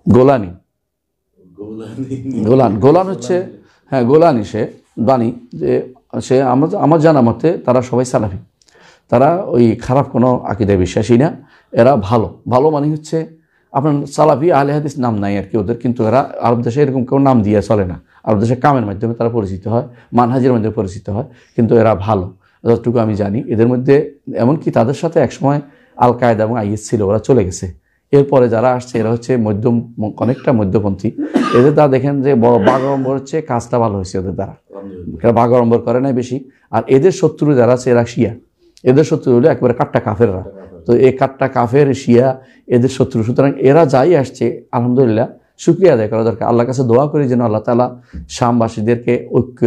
Golani, Golan হচ্ছে, হ্যাঁ Golani সে বাণী, যে সে আমার জানা মতে তারা সবাই সালাফি, তারা ওই খারাপ কোনো আকিদায় বিশ্বাসী না, এরা ভালো। ভালো মানে হচ্ছে আপনার সালাফি আহলে হাদিস নাম নাই আর কি ওদের, কিন্তু এরা আরব দেশে এরকম কেউ নাম দিয়ে চলে না, আরব দেশে কামের মাধ্যমে তারা পরিচিত হয়, মানহাজের মাধ্যমে পরিচিত হয়, কিন্তু এরা ভালো যতটুকু আমি জানি। এদের মধ্যে এমনকি তাদের সাথে একসময় আল কায়দা এবং আইএস ছিল, ওরা চলে গেছে। এরপরে যারা আসছে এরা হচ্ছে মধ্যম, অনেকটা মধ্যপন্থী। এদের দ্বারা দেখেন যে বড় বাগড়ম্বর হচ্ছে, কাজটা ভালো হয়েছে ওদের দ্বারা, এরা বাগড়ম্বর করে নাই বেশি। আর এদের শত্রু যারা আছে এরা শিয়া, এদের শত্রু হলো একেবারে কাট্টা কাফেররা। তো এই কাট্টা কাফের শিয়া এদের শত্রু। সুতরাং এরা যাই আসছে আলহামদুলিল্লাহ শুকরিয়া আদায় করা দরকার, আল্লাহর কাছে দোয়া করি যেন আল্লাহ তাআলা শামবাসীদেরকে ঐক্য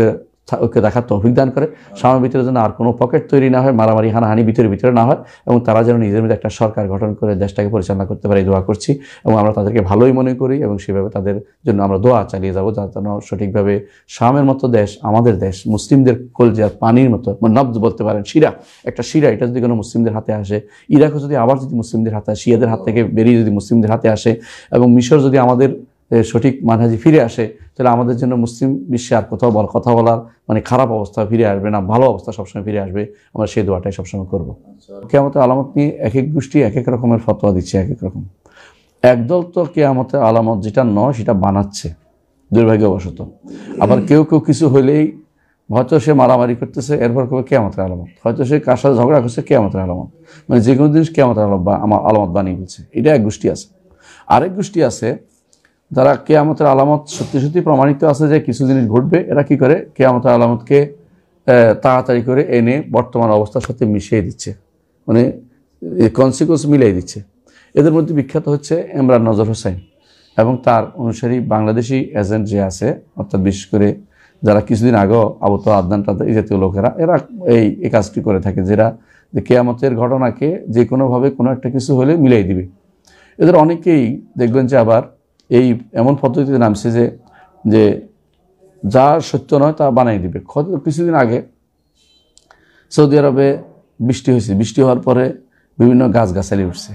দেখার তৌফিক দান করে, শামের ভিতরে যেন আর কোনো পকেট তৈরি না হয়, মারামারি হানাহানি ভিতরে না হয়, এবং তারা যেন নিজের মধ্যে একটা সরকার গঠন করে দেশটাকে পরিচালনা করতে পারে, দোয়া করছি। এবং আমরা তাদেরকে ভালোই মনে করি এবং সেভাবে তাদের জন্য আমরা দোয়া চালিয়ে যাবো, যাতে যেন সঠিকভাবে শামের মতো দেশ, আমাদের দেশ, মুসলিমদের কলজার পানির মতো নবজ বলতে পারেন, শিরা, একটা শিরা, এটা যদি কোনো মুসলিমদের হাতে আসে, ইরাকও যদি আবার যদি মুসলিমদের হাতে আসে, শিয়াদের হাত থেকে বেরিয়ে যদি মুসলিমদের হাতে আসে, এবং মিশর যদি আমাদের সঠিক মানহাজি ফিরে আসে, তাহলে আমাদের জন্য মুসলিম বিশ্বে আর কথা বলার মানে খারাপ অবস্থা ফিরে আসবে না, ভালো অবস্থা সবসময় ফিরে আসবে। আমরা সেই দোয়াটাই সবসময় করবো। কিয়ামতের আলামত নিয়ে এক এক গোষ্ঠী এক এক রকমের ফতোয়া দিচ্ছে, এক এক রকম। একদল তো কিয়ামতের আলামত যেটা নয় সেটা বানাচ্ছে দুর্ভাগ্যবশত। আবার কেউ কিছু হলেই হয়তো সে মারামারি করতেছে, এরপর কেউ কিয়ামতের আলামত, হয়তো সে কার সাথে ঝগড়া করছে, কিয়ামতের আলামত, মানে যে কোনো জিনিস কিয়ামতের আলামত বানিয়ে ফেলছে। এটা এক গোষ্ঠী আছে। আরেক গোষ্ঠী আছে যারা কিয়ামতের আলামত সত্যি প্রমাণিত আছে যে কিছু জিনিস ঘটবে, এরা কি করে কিয়ামতের আলামতকে তাড়াতাড়ি করে এনে বর্তমান অবস্থার সাথে মিশিয়ে দিচ্ছে, মানে কনসিকুয়েন্স মিলিয়ে দিচ্ছে। এদের মধ্যে বিখ্যাত হচ্ছে ইমরান নজর হোসেন এবং তার অনুসারী বাংলাদেশি এজেন্ট যে আছে, অর্থাৎ বিশেষ করে যারা কিছুদিন আগেও আবু তো আদনান তাদের এই জাতীয় লোকেরা, এরা এই কাজটি করে থাকে, যেটা কিয়ামতের ঘটনাকে যে কোনোভাবে কোনো একটা কিছু হলে মিলিয়ে দিবে। এদের অনেকেই দেখবেন যে আবার এমন পদ্ধতিতে নামছে যে যা সত্য নয় তা বানাই দিবে। কিছুদিন আগে সৌদি আরবে বৃষ্টি হয়েছে, বৃষ্টি হওয়ার পরে বিভিন্ন গাছগাছালি উঠছে,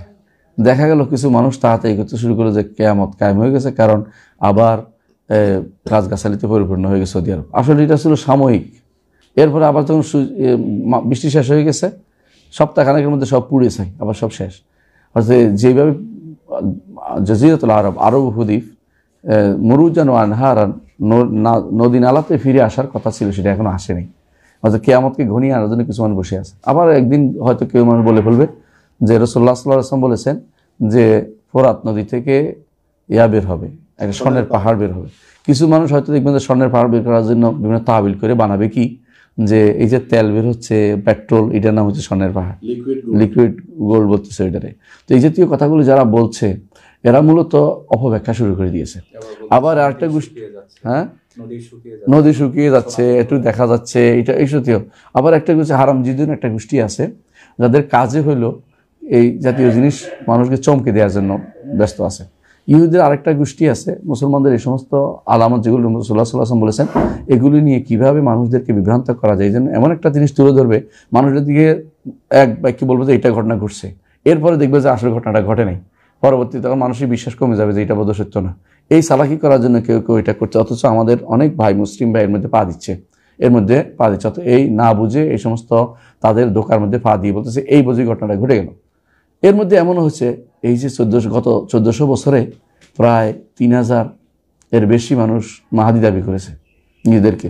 দেখা গেল কিছু মানুষ তাড়াতাড়ি করতে শুরু করে যে কিয়ামত কায়েম হয়ে গেছে, কারণ আবার গাছগাছালিতে পরিপূর্ণ হয়ে গেছে সৌদি আরব। আসলে এটা ছিল সাময়িক। এরপরে আবার যখন বৃষ্টি শেষ হয়ে গেছে, সপ্তাহখানেকের মধ্যে সব পুড়ে যায়, আবার সব শেষ। অর্থাৎ যেভাবে জাজিরাতুল আরব উপদ্বীপ মরুজান ও আনহারান নদী নালাতে ফিরে আসার কথা ছিল, সেটা এখনো আসেনি। অর্থাৎ কিয়ামতকে ঘনিয়ে আনার জন্য কিছু মানুষ বসে আছে। আবার একদিন হয়তো কেউ মানুষ বলে ফেলবে যে রাসূলুল্লাহ সাল্লাল্লাহু আলাইহি ওয়াসাল্লাম বলেছেন যে ফোরাত নদী থেকে বের হবে, একটা স্বর্ণের পাহাড় বের হবে। কিছু মানুষ হয়তো দেখবেন যে স্বর্ণের পাহাড় বের করার জন্য বিভিন্ন তাবিল করে বানাবে কি, যে এই যে তেল বের হচ্ছে, পেট্রোল, এটার নাম হচ্ছে স্বর্ণের পাহাড়, লিকুইড গোল্ড বলতেছে ওইটারে। তো এই জাতীয় কথাগুলো যারা বলছে এরা মূলত অপব্যাখ্যা শুরু করে দিয়েছে। আবার আরেকটা গোষ্ঠী, হ্যাঁ নদী শুকিয়ে যাচ্ছে, একটু দেখা যাচ্ছে, এটা এই সত্যি। আবার একটা গোষ্ঠী হারামজিদুন একটা গোষ্ঠী আছে, যাদের কাজে হইলো এই জাতীয় জিনিস মানুষকে চমকে দেওয়ার জন্য ব্যস্ত আছে। ইহুদের আরেকটা গোষ্ঠী আছে, মুসলমানদের এই সমস্ত আলামত যেগুলো রাসূলুল্লাহ সাল্লাল্লাহু আলাইহি ওয়াসাল্লাম বলেছেন, এগুলি নিয়ে কিভাবে মানুষদেরকে বিভ্রান্ত করা যায়, এই জন্য এমন একটা জিনিস তুলে ধরবে, মানুষের দিকে এক বাক্যে বলবে যে এটা ঘটনা ঘটছে, এরপরে দেখবে যে আসলে ঘটনাটা ঘটে নাই। পরবর্তীতে তখন মানুষের বিশ্বাস কমে যাবে যে এটা বোধহয় সত্য না। এই চালাকি করার জন্য কেউ এটা করছে, অথচ আমাদের অনেক ভাই মুসলিম ভাই এর মধ্যে পা দিচ্ছে। অত এই না বুঝে এই সমস্ত তাদের ধোঁকার মধ্যে পা দিয়ে বলতেছে এই বুঝি ঘটনাটা ঘটে গেল। এর মধ্যে এমনও হচ্ছে এই যে গত 1400 বছরে প্রায় 3000 এর বেশি মানুষ মাহাদি দাবি করেছে নিজেদেরকে।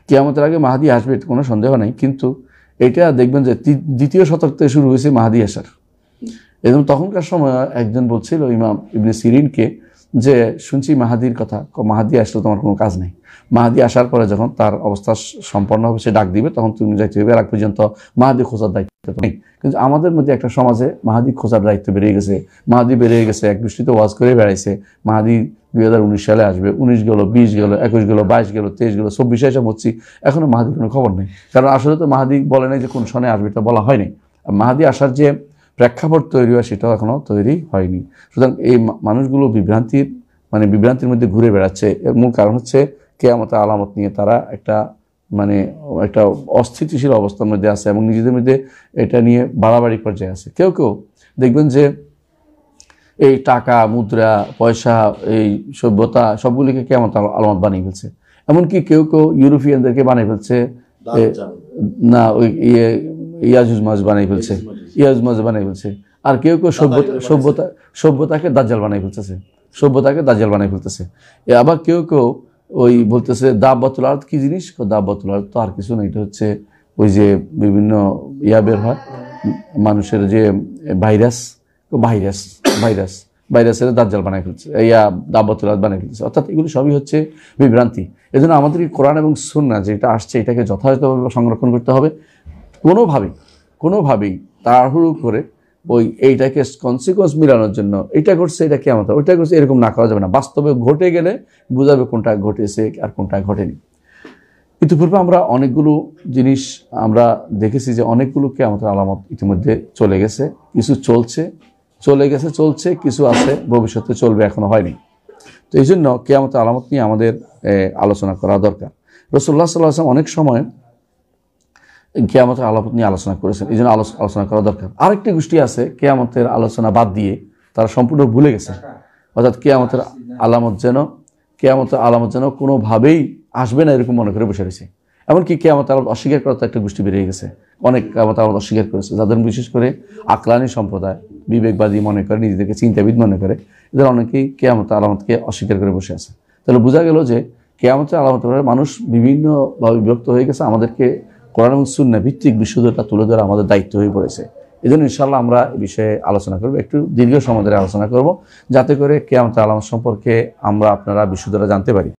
কিয়ামতের আগে মাহাদি আসবে কোনো সন্দেহ নাই, কিন্তু এটা দেখবেন যে দ্বিতীয় শতক থেকে শুরু হয়েছে মাহাদি আসার। এবং তখনকার সময় একজন বলছিল ইমাম ইবনে সিরিনকে যে শুনছি মাহাদির কথা, মাহাদি আসলে তোমার কোনো কাজ নেই, মাহাদি আসার পরে যখন তার অবস্থা সম্পন্ন হবে সে ডাক দিবে, তখন তুমি যাইতে হবে, আর পর্যন্ত মাহাদি খোঁজার দায়িত্ব নেই। কিন্তু আমাদের মধ্যে একটা সমাজে মাহাদি খোঁজার দায়িত্ব বেড়ে গেছে, মাহাদি বেড়ে গেছে, এক দৃষ্টিতে ওয়াজ করে বেড়াইছে, মাহাদি 2019 সালে আসবে, 19 গেল, 20 গেল, 21 গেল, 22 গেল, 23 গেল, 24 এসে বলছি, এখনো মাহাদির কোনো খবর নেই। কারণ আসলে তো মাহাদি বলে নাই যে কোন সনে আসবে, এটা বলা হয়নি। মাহাদি আসার যে প্রেক্ষাপট তৈরি হয় সেটাও এখনো তৈরি হয়নি। সুতরাং এই মানুষগুলো বিভ্রান্তির মধ্যে ঘুরে বেড়াচ্ছে। এর মূল কারণ হচ্ছে কিয়ামতের আলামত নিয়ে তারা একটা অস্থিতিশীল অবস্থার মধ্যে আছে এবং নিজেদের মধ্যে এটা নিয়ে বাড়াবাড়ি পর্যায়ে আছে। কেউ দেখবেন যে এই টাকা, মুদ্রা, পয়সা, এই সভ্যতা সবগুলিকে কিয়ামত আলামত বানিয়ে ফেলছে। এমনকি কেউ কেউ ইউরোপিয়ানদেরকে বানিয়ে ফেলছে, না ওই ইয়াজুজ মাজ বানিয়ে ফেলছে, ইয়াজুজ মাজ বানিয়ে ফেলছে। আর কেউ কেউ সভ্যতাকে দাজ্জাল বানিয়ে ফেলতেছে, সভ্যতাকে দাজ্জাল বানিয়ে ফেলতেছে। আবার কেউ কেউ ওই বলতেছে দাব্বাতুল আরদ কি জিনিস, দাব্বাতুল আরদ তো আর কিছু না, এটা হচ্ছে ওই যে বিভিন্ন বের হয় মানুষের যে ভাইরাস, ভাইরাসের দাজ্জাল বানায় ফেলছে, দাব্বাতুল আরদ বানায় ফেলছে। অর্থাৎ এগুলো সবই হচ্ছে বিভ্রান্তি। এজন্য আমাদেরকে কোরআন এবং সুন্নাহ যেটা আসছে এটাকে যথাযথভাবে সংরক্ষণ করতে হবে। কোনোভাবেই তাড়াহুড়ো করে ওই এইটাকে কনসিকোয়েন্স মিলানোর জন্য এটা করছে, এটা কিয়ামত, ওইটা করছে, এরকম না করা যাবে না। বাস্তবে ঘটে গেলে বোঝাবে কোনটা ঘটেছে আর কোনটা ঘটেনি। ইতিপূর্বে আমরা অনেকগুলো জিনিস আমরা দেখেছি যে অনেকগুলো কিয়ামতের আলামত ইতিমধ্যে চলে গেছে, কিছু চলছে, কিছু আছে ভবিষ্যতে চলবে, এখনো হয়নি। তো এই জন্য কিয়ামতের আলামত নিয়ে আমাদের আলোচনা করা দরকার। রাসূলুল্লাহ সাল্লাল্লাহু আলাইহি ওয়াসাল্লাম অনেক সময় কিয়ামতের আলামত নিয়ে আলোচনা করেছেন, এই জন্য আলোচনা করা দরকার। আরেকটি গোষ্ঠী আছে কিয়ামতের আলোচনা বাদ দিয়ে তারা সম্পূর্ণ ভুলে গেছে, অর্থাৎ কিয়ামতের আলামত যেন কোনোভাবেই আসবে না এরকম মনে করে বসে রয়েছে। এমনকি কিয়ামতের আলামত অস্বীকার করার তো একটা গোষ্ঠী বেরিয়ে গেছে, অনেক কিয়ামতের আলামত অস্বীকার করেছে, যাদের বিশেষ করে আকলানি সম্প্রদায়, বিবেকবাদী মনে করে, নিজেদেরকে চিন্তাবিদ মনে করে, এদের অনেকেই কিয়ামতের আলামতকে অস্বীকার করে বসে আছে। তাহলে বোঝা গেল যে কিয়ামতের আলামত মানুষ বিভিন্নভাবে বিভক্ত হয়ে গেছে। আমাদেরকে কোরআন এবং সুন্নাহ ভিত্তিক বিশুদ্ধতা তুলে ধরা আমাদের দায়িত্ব হয়ে পড়েছে। এই জন্য ইনশাআল্লাহ আমরা এই বিষয়ে আলোচনা করব, একটু দীর্ঘ সময় ধরে আলোচনা করব, যাতে করে কিয়ামতের আলামত সম্পর্কে আপনারা বিশুদ্ধতা জানতে পারি।